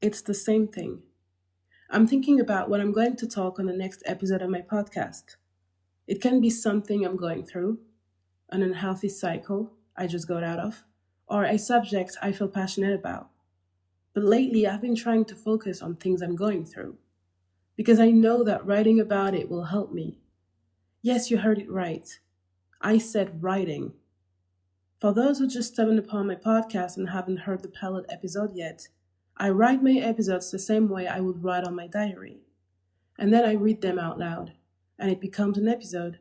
It's the same thing. I'm thinking about what I'm going to talk on the next episode of my podcast. It can be something I'm going through, an unhealthy cycle I just got out of, or a subject I feel passionate about. But lately, I've been trying to focus on things I'm going through because I know that writing about it will help me. Yes, you heard it right. I said writing. For those who just stumbled upon my podcast and haven't heard the pilot episode yet, I write my episodes the same way I would write on my diary. And then I read them out loud, and it becomes an episode.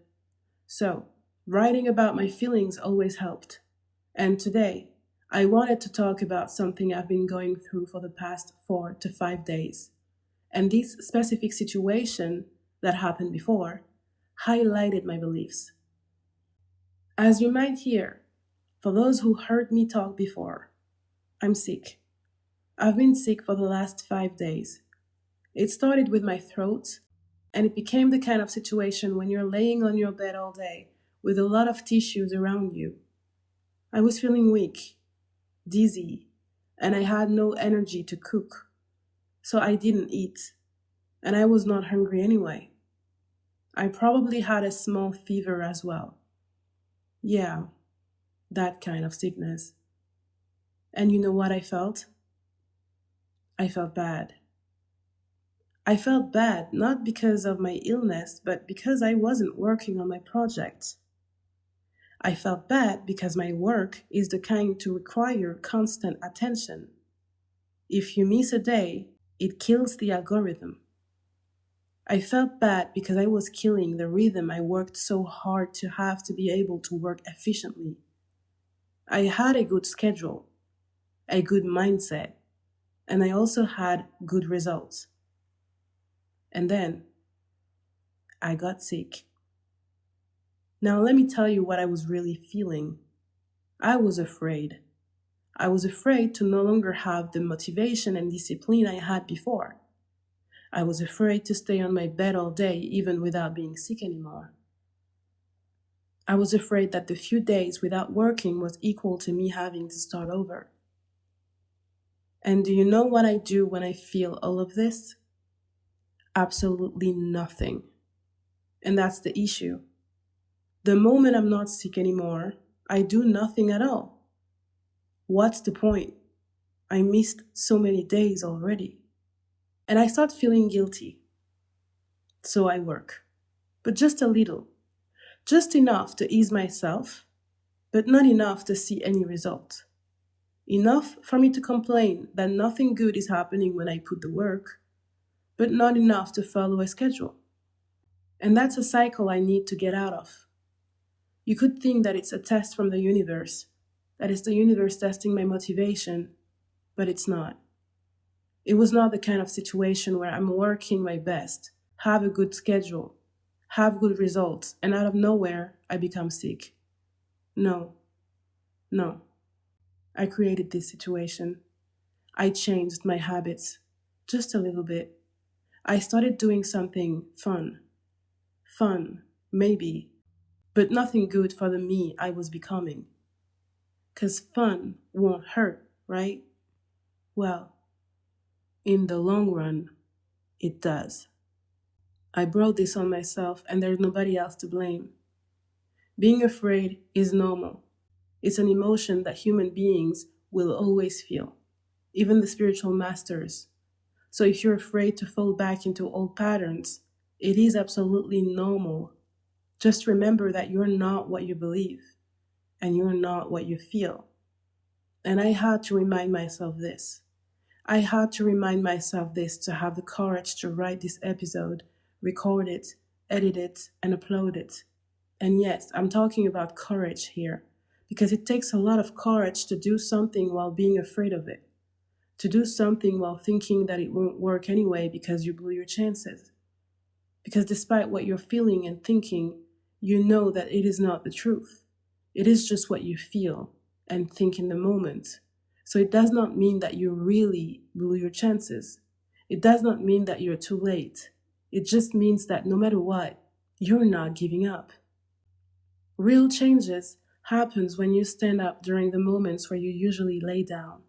So, writing about my feelings always helped. And today, I wanted to talk about something I've been going through for the past 4 to 5 days. And this specific situation that happened before highlighted my beliefs. As you might hear, for those who heard me talk before, I'm sick. I've been sick for the last 5 days. It started with my throat, and it became the kind of situation when you're laying on your bed all day with a lot of tissues around you. I was feeling weak, dizzy, and I had no energy to cook. So I didn't eat, and I was not hungry anyway. I probably had a small fever as well. Yeah, that kind of sickness. And you know what I felt? I felt bad. I felt bad not because of my illness, but because I wasn't working on my project. I felt bad because my work is the kind to require constant attention. If you miss a day, it kills the algorithm. I felt bad because I was killing the rhythm I worked so hard to have to be able to work efficiently. I had a good schedule, a good mindset, and I also had good results. And then I got sick. Now let me tell you what I was really feeling. I was afraid. I was afraid to no longer have the motivation and discipline I had before. I was afraid to stay on my bed all day even without being sick anymore. I was afraid that the few days without working was equal to me having to start over. And do you know what I do when I feel all of this? Absolutely nothing. And that's the issue. The moment I'm not sick anymore, I do nothing at all. What's the point? I missed so many days already. And I start feeling guilty. So I work. But just a little. Just enough to ease myself, but not enough to see any result. Enough for me to complain that nothing good is happening when I put the work, but not enough to follow a schedule. And that's a cycle I need to get out of. You could think that it's a test from the universe, that it's the universe testing my motivation, but it's not. It was not the kind of situation where I'm working my best, have a good schedule, have good results, and out of nowhere, I become sick. No. I created this situation. I changed my habits just a little bit. I started doing something fun. Fun, maybe, but nothing good for the me I was becoming. 'Cause fun won't hurt, right? Well, in the long run, it does. I brought this on myself and there's nobody else to blame. Being afraid is normal. It's an emotion that human beings will always feel, even the spiritual masters. So if you're afraid to fall back into old patterns, it is absolutely normal. Just remember that you're not what you believe, and you're not what you feel. And I had to remind myself this. I had to remind myself this to have the courage to write this episode, record it, edit it, and upload it. And yes, I'm talking about courage here, because it takes a lot of courage to do something while being afraid of it. To do something while thinking that it won't work anyway because you blew your chances. Because despite what you're feeling and thinking, you know that it is not the truth. It is just what you feel and think in the moment. So it does not mean that you really blew your chances. It does not mean that you're too late. It just means that no matter what, you're not giving up. Real changes happens when you stand up during the moments where you usually lay down.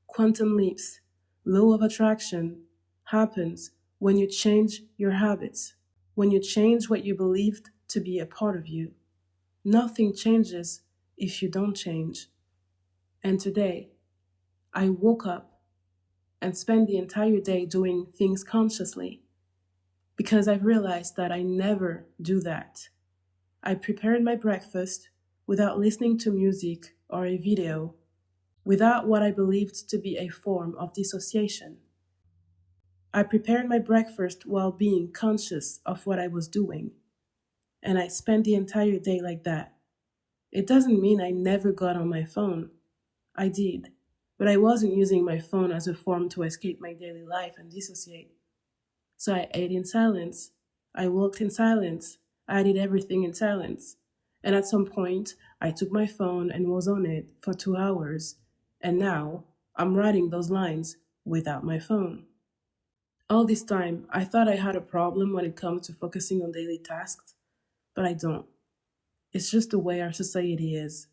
Quantum leaps, Law of attraction happens when you change your habits, when you change what you believed to be a part of you. Nothing changes if you don't change. And today, I woke up and spent the entire day doing things consciously because I've realized that I never do that. I prepared my breakfast without listening to music or a video, without what I believed to be a form of dissociation. I prepared my breakfast while being conscious of what I was doing, and I spent the entire day like that. It doesn't mean I never got on my phone. I did, but I wasn't using my phone as a form to escape my daily life and dissociate. So I ate in silence. I walked in silence. I did everything in silence. And at some point, I took my phone and was on it for 2 hours. And now I'm writing those lines without my phone. All this time, I thought I had a problem when it comes to focusing on daily tasks, but I don't. It's just the way our society is.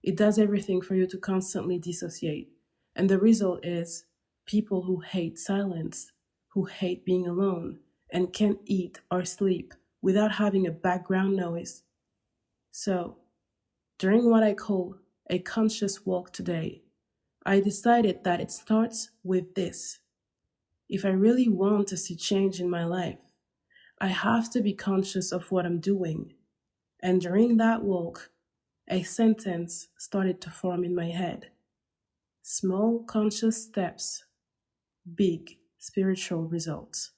It does everything for you to constantly dissociate. And the result is people who hate silence, who hate being alone, and can't eat or sleep without having a background noise. So, during what I call a conscious walk today, I decided that it starts with this. If I really want to see change in my life, I have to be conscious of what I'm doing. And during that walk, a sentence started to form in my head. Small conscious steps, big spiritual results.